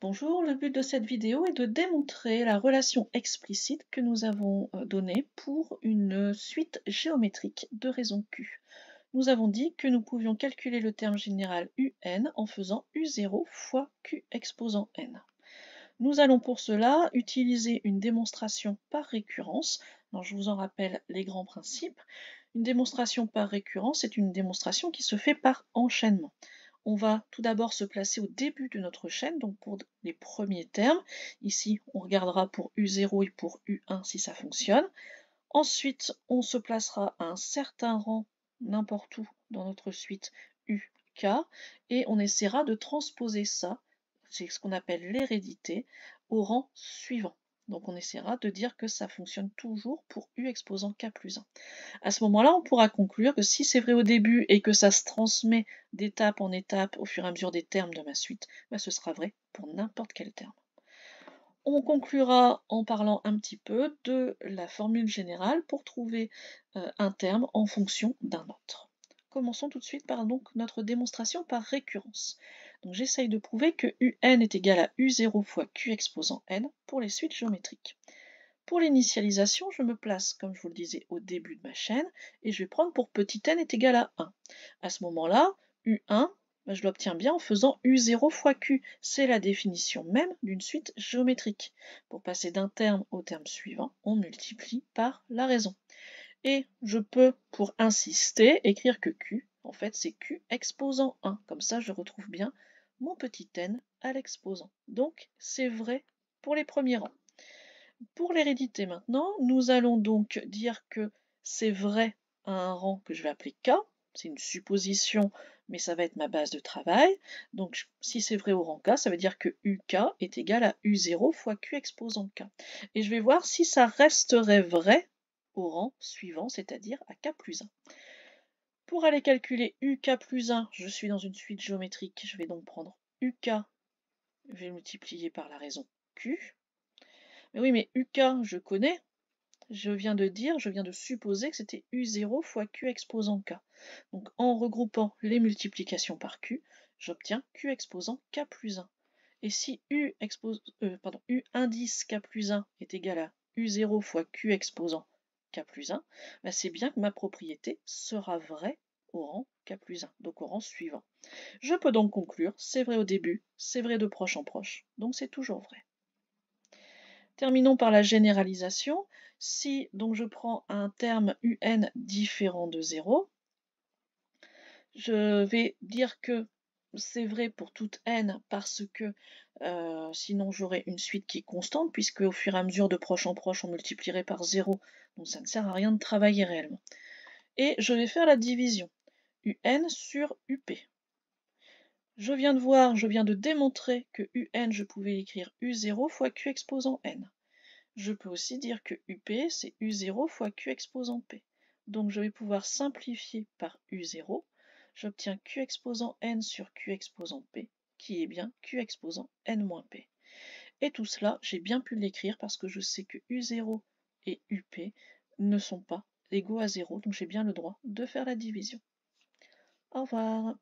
Bonjour, le but de cette vidéo est de démontrer la relation explicite que nous avons donnée pour une suite géométrique de raisons Q. Nous avons dit que nous pouvions calculer le terme général UN en faisant U0 fois Q exposant N. Nous allons pour cela utiliser une démonstration par récurrence. Alors, je vous en rappelle les grands principes. Une démonstration par récurrence est une démonstration qui se fait par enchaînement. On va tout d'abord se placer au début de notre chaîne, donc pour les premiers termes. Ici, on regardera pour U0 et pour U1 si ça fonctionne. Ensuite, on se placera à un certain rang, n'importe où dans notre suite UK, et on essaiera de transposer ça, c'est ce qu'on appelle l'hérédité, au rang suivant. Donc on essaiera de dire que ça fonctionne toujours pour U exposant K plus 1. À ce moment-là, on pourra conclure que si c'est vrai au début et que ça se transmet d'étape en étape au fur et à mesure des termes de ma suite, ce sera vrai pour n'importe quel terme. On conclura en parlant un petit peu de la formule générale pour trouver un terme en fonction d'un autre. Commençons tout de suite par donc notre démonstration par récurrence. Donc j'essaye de prouver que UN est égal à U0 fois Q exposant N pour les suites géométriques. Pour l'initialisation, je me place, comme je vous le disais, au début de ma chaîne, et je vais prendre pour petit n est égal à 1. À ce moment-là, U1, je l'obtiens bien en faisant U0 fois Q. C'est la définition même d'une suite géométrique. Pour passer d'un terme au terme suivant, on multiplie par la raison. Et je peux, pour insister, écrire que Q, en fait, c'est Q exposant 1. Comme ça, je retrouve bien mon petit n à l'exposant. Donc, c'est vrai pour les premiers rangs. Pour l'hérédité maintenant, nous allons donc dire que c'est vrai à un rang que je vais appeler K. C'est une supposition, mais ça va être ma base de travail. Donc si c'est vrai au rang K, ça veut dire que UK est égal à U0 fois Q exposant K. Et je vais voir si ça resterait vrai au rang suivant, c'est-à-dire à K plus 1. Pour aller calculer UK plus 1, je suis dans une suite géométrique. Je vais donc prendre UK, je vais le multiplier par la raison Q. Mais oui, mais UK, je connais. Je viens de supposer que c'était U0 fois Q exposant K. Donc en regroupant les multiplications par Q, j'obtiens Q exposant K plus 1. Et si U indice K plus 1 est égal à U0 fois Q exposant K plus 1, c'est bien que ma propriété sera vraie au rang K plus 1, donc au rang suivant. Je peux donc conclure, c'est vrai au début, c'est vrai de proche en proche, donc c'est toujours vrai. Terminons par la généralisation. Si donc je prends un terme UN différent de 0, je vais dire que c'est vrai pour toute n parce que sinon j'aurais une suite qui est constante, puisque au fur et à mesure de proche en proche, on multiplierait par 0, donc ça ne sert à rien de travailler réellement. Et je vais faire la division. UN sur UP. Je viens de démontrer que UN, je pouvais écrire U0 fois Q exposant N. Je peux aussi dire que UP, c'est U0 fois Q exposant P. Donc je vais pouvoir simplifier par U0. J'obtiens Q exposant N sur Q exposant P, qui est bien Q exposant N moins P. Et tout cela, j'ai bien pu l'écrire parce que je sais que U0 et UP ne sont pas égaux à 0, donc j'ai bien le droit de faire la division. Au revoir.